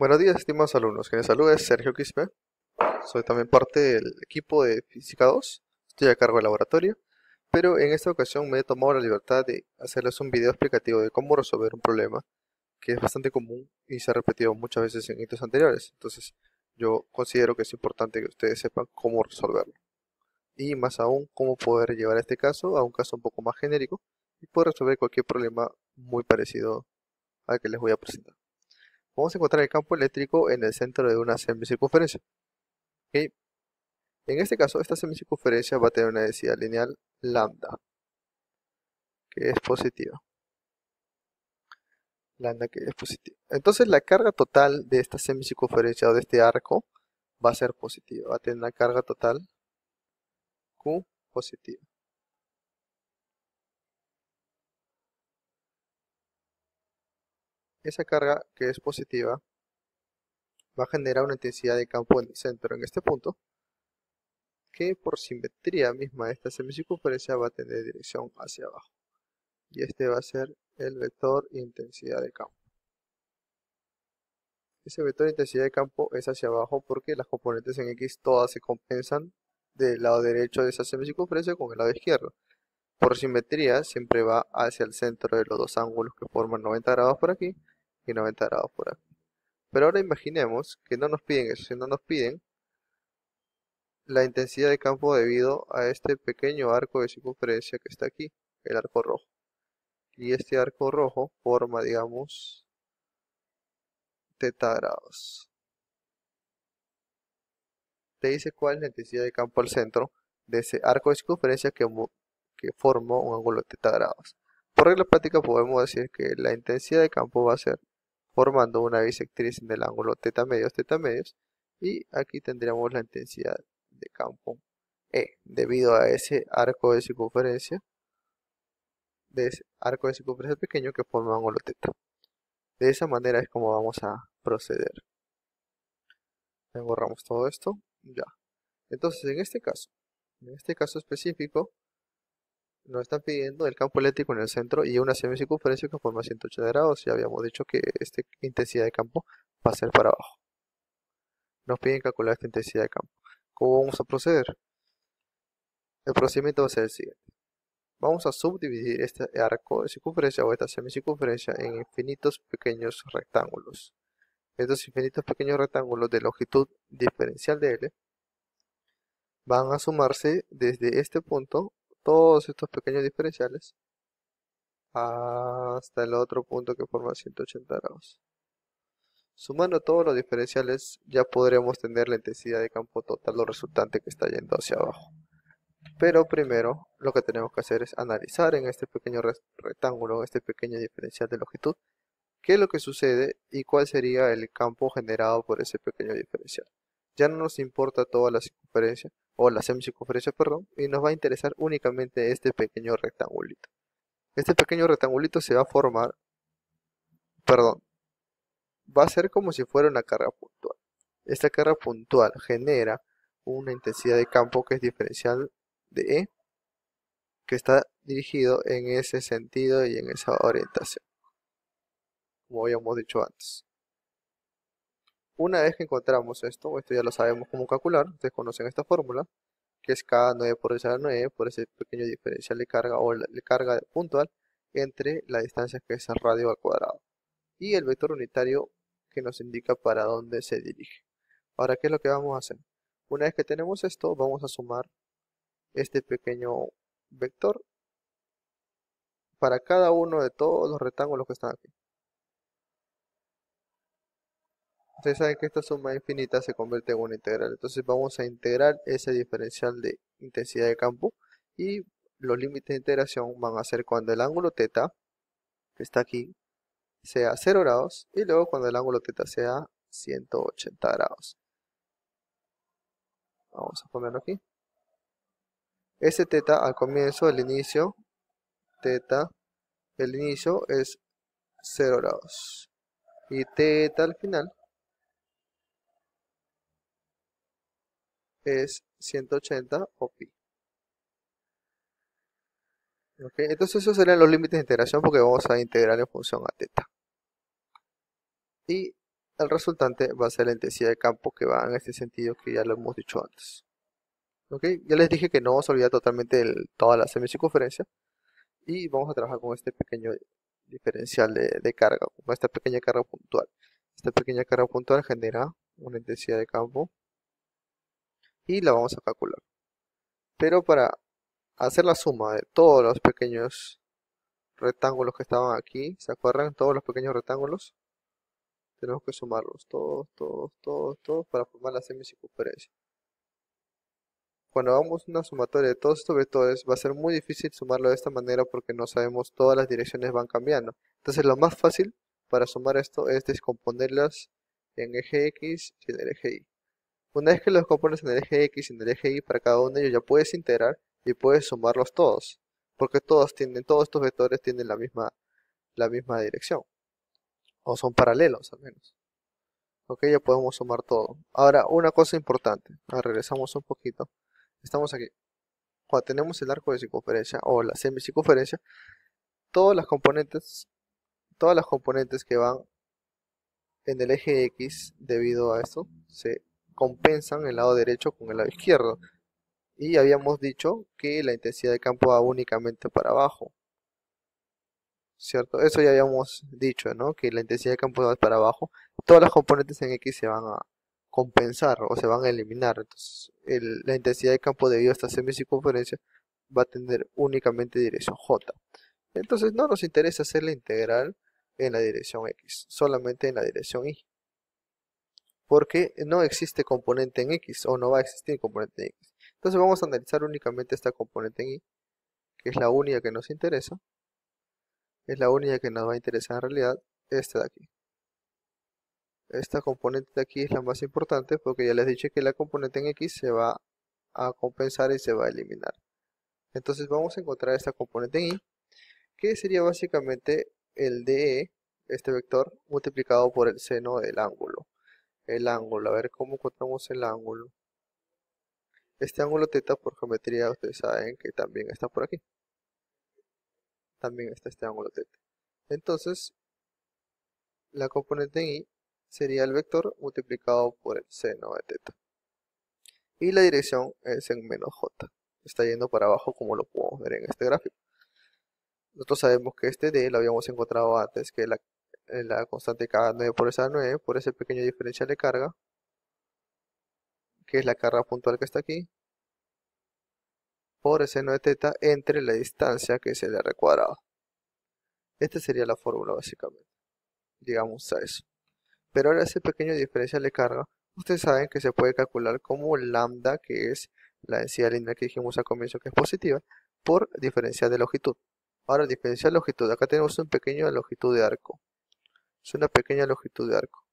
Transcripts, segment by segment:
Buenos días, estimados alumnos. Quien les saluda es Sergio Quispe. Soy también parte del equipo de Física 2. Estoy a cargo del laboratorio, pero en esta ocasión me he tomado la libertad de hacerles un video explicativo de cómo resolver un problema que es bastante común y se ha repetido muchas veces en hitos anteriores. Entonces, yo considero que es importante que ustedes sepan cómo resolverlo. Y más aún, cómo poder llevar este caso a un caso un poco más genérico y poder resolver cualquier problema muy parecido al que les voy a presentar. Vamos a encontrar el campo eléctrico en el centro de una semicircunferencia. ¿Ok? En este caso, esta semicircunferencia va a tener una densidad lineal lambda, que es positiva. Lambda que es positiva. Entonces, la carga total de esta semicircunferencia o de este arco va a ser positiva. Va a tener una carga total Q positiva. Esa carga que es positiva va a generar una intensidad de campo en el centro, en este punto, que por simetría misma de esta semicircunferencia va a tener dirección hacia abajo. Y este va a ser el vector intensidad de campo. Ese vector de intensidad de campo es hacia abajo porque las componentes en X todas se compensan del lado derecho de esa semicircunferencia con el lado izquierdo. Por simetría siempre va hacia el centro de los dos ángulos que forman 90 grados por aquí y 90 grados por aquí. Pero ahora imaginemos que no nos piden eso, sino nos piden la intensidad de campo debido a este pequeño arco de circunferencia que está aquí, el arco rojo. Y este arco rojo forma, digamos, θ grados. Te dice cuál es la intensidad de campo al centro de ese arco de circunferencia que forma un ángulo de θ grados. Por regla práctica podemos decir que la intensidad de campo va a ser formando una bisectriz en el ángulo θ medios, y aquí tendríamos la intensidad de campo E, debido a ese arco de circunferencia, pequeño que forma un ángulo θ. De esa manera es como vamos a proceder. Borramos todo esto, ya. Entonces, en este caso específico, nos están pidiendo el campo eléctrico en el centro y una semicircunferencia que forma 180 grados. Ya habíamos dicho que esta intensidad de campo va a ser para abajo. Nos piden calcular esta intensidad de campo. ¿Cómo vamos a proceder? El procedimiento va a ser el siguiente. Vamos a subdividir este arco de circunferencia o esta semicircunferencia en infinitos pequeños rectángulos. Estos infinitos pequeños rectángulos de longitud diferencial de L van a sumarse desde este punto, todos estos pequeños diferenciales, hasta el otro punto que forma 180 grados. Sumando todos los diferenciales ya podremos tener la intensidad de campo total o resultante que está yendo hacia abajo. Pero primero lo que tenemos que hacer es analizar en este pequeño rectángulo, este pequeño diferencial de longitud, qué es lo que sucede y cuál sería el campo generado por ese pequeño diferencial. Ya no nos importa toda la circunferencia, o la semicircunferencia, perdón, y nos va a interesar únicamente este pequeño rectangulito. Este pequeño rectangulito se va a formar, perdón, va a ser como si fuera una carga puntual. Esta carga puntual genera una intensidad de campo que es diferencial de E, que está dirigido en ese sentido y en esa orientación, como habíamos dicho antes. Una vez que encontramos esto ya lo sabemos cómo calcular, ustedes conocen esta fórmula, que es K9 por esa 9 por ese pequeño diferencial de carga o la carga puntual entre la distancia que es el radio al cuadrado y el vector unitario que nos indica para dónde se dirige. Ahora, ¿qué es lo que vamos a hacer? Una vez que tenemos esto, vamos a sumar este pequeño vector para cada uno de todos los rectángulos que están aquí. Ustedes saben que esta suma infinita se convierte en una integral. Entonces vamos a integrar ese diferencial de intensidad de campo. Y los límites de integración van a ser cuando el ángulo θ, que está aquí, sea 0 grados. Y luego cuando el ángulo θ sea 180 grados. Vamos a ponerlo aquí. Ese θ al comienzo, el inicio es 0 grados. Y θ al final es 180 o pi. ¿Okay? Entonces esos serían los límites de integración porque vamos a integrar en función a θ. Y el resultante va a ser la intensidad de campo que va en este sentido que ya lo hemos dicho antes. ¿Ok? Ya les dije que no vamos a olvidar totalmente toda la semicircunferencia y vamos a trabajar con este pequeño diferencial de carga, con esta pequeña carga puntual. Esta pequeña carga puntual genera una intensidad de campo y la vamos a calcular. Pero para hacer la suma de todos los pequeños rectángulos que estaban aquí, ¿se acuerdan? Todos los pequeños rectángulos, tenemos que sumarlos todos para formar la semicircunferencia. Cuando hagamos una sumatoria de todos estos vectores, va a ser muy difícil sumarlo de esta manera porque no sabemos, todas las direcciones van cambiando. Entonces lo más fácil para sumar esto es descomponerlas en eje X y en el eje Y. Una vez que los compones en el eje X y en el eje Y, para cada uno de ellos ya puedes integrar y puedes sumarlos todos, porque todos estos vectores tienen la misma dirección, o son paralelos al menos. Ok, ya podemos sumar todo. Ahora, una cosa importante, regresamos un poquito, estamos aquí. Cuando tenemos el arco de circunferencia o la semicircunferencia, todas las componentes que van en el eje X debido a esto se compensan el lado derecho con el lado izquierdo. Y habíamos dicho que la intensidad de campo va únicamente para abajo, ¿cierto? Eso ya habíamos dicho, ¿no? Que la intensidad de campo va para abajo. Todas las componentes en X se van a compensar o se van a eliminar. Entonces, la intensidad de campo debido a esta semicircunferencia va a tener únicamente dirección J. Entonces no nos interesa hacer la integral en la dirección X, solamente en la dirección Y. Porque no existe componente en X o no va a existir componente en X. Entonces vamos a analizar únicamente esta componente en Y, que es la única que nos interesa. Es la única que nos va a interesar en realidad, esta de aquí. Esta componente de aquí es la más importante porque ya les dije que la componente en X se va a compensar y se va a eliminar. Entonces vamos a encontrar esta componente en Y, que sería básicamente el DE, este vector, multiplicado por el seno del ángulo. El ángulo, a ver cómo encontramos el ángulo. Este ángulo θ por geometría ustedes saben que también está por aquí. También está este ángulo θ. Entonces, la componente en Y sería el vector multiplicado por el seno de θ. Y la dirección es en menos j. Está yendo para abajo como lo podemos ver en este gráfico. Nosotros sabemos que este D lo habíamos encontrado antes, que la constante K9 por esa 9, por ese pequeño diferencial de carga, que es la carga puntual que está aquí, por el seno de θ entre la distancia que es el r cuadrado. Esta sería la fórmula básicamente, digamos a eso. Pero ahora ese pequeño diferencial de carga, ustedes saben que se puede calcular como lambda, que es la densidad lineal que dijimos al comienzo que es positiva, por diferencial de longitud. Ahora, diferencial de longitud, acá tenemos una pequeña longitud de arco. Es una pequeña longitud de arco.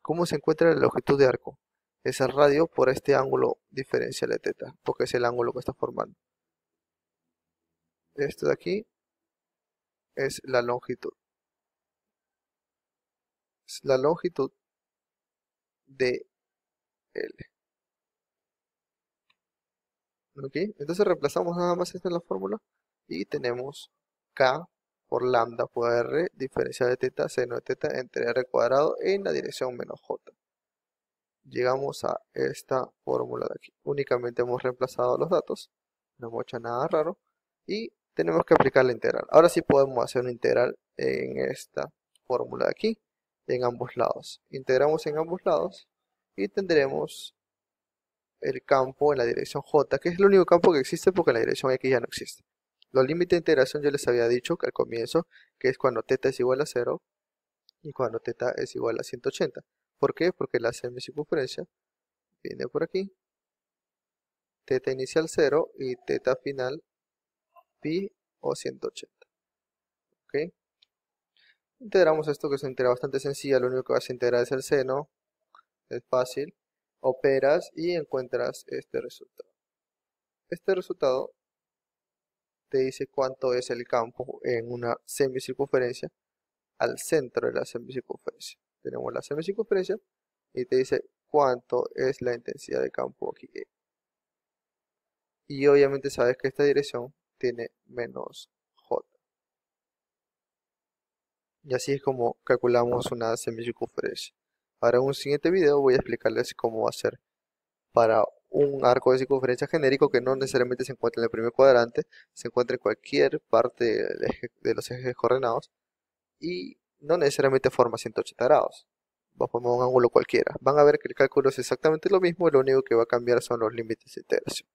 ¿Cómo se encuentra la longitud de arco? Es el radio por este ángulo diferencial de θ, porque es el ángulo que está formando. Esto de aquí es la longitud. Es la longitud de L. ¿Ok? Entonces reemplazamos nada más esta en la fórmula y tenemos K por lambda por R diferencial de θ seno de θ entre R cuadrado en la dirección menos J. Llegamos a esta fórmula de aquí. Únicamente hemos reemplazado los datos, no hemos hecho nada raro y tenemos que aplicar la integral. Ahora sí podemos hacer una integral en esta fórmula de aquí, en ambos lados. Integramos en ambos lados y tendremos el campo en la dirección J, que es el único campo que existe porque en la dirección X ya no existe. Los límites de integración yo les había dicho que al comienzo, que es cuando θ es igual a 0 y cuando θ es igual a 180. ¿Por qué? Porque la semicircunferencia viene por aquí, θ inicial 0 y θ final pi o 180. ¿Ok? Integramos esto, que es una integral bastante sencilla, lo único que vas a integrar es el seno, es fácil, operas y encuentras este resultado. Este resultado te dice cuánto es el campo en una semicircunferencia al centro de la semicircunferencia. Tenemos la semicircunferencia y te dice cuánto es la intensidad de campo aquí. Y obviamente sabes que esta dirección tiene menos j. Y así es como calculamos una semicircunferencia. Ahora en un siguiente video voy a explicarles cómo hacer para un arco de circunferencia genérico que no necesariamente se encuentra en el primer cuadrante, se encuentra en cualquier parte de los ejes coordenados y no necesariamente forma 180 grados. Va a formar un ángulo cualquiera. Van a ver que el cálculo es exactamente lo mismo, lo único que va a cambiar son los límites de integración.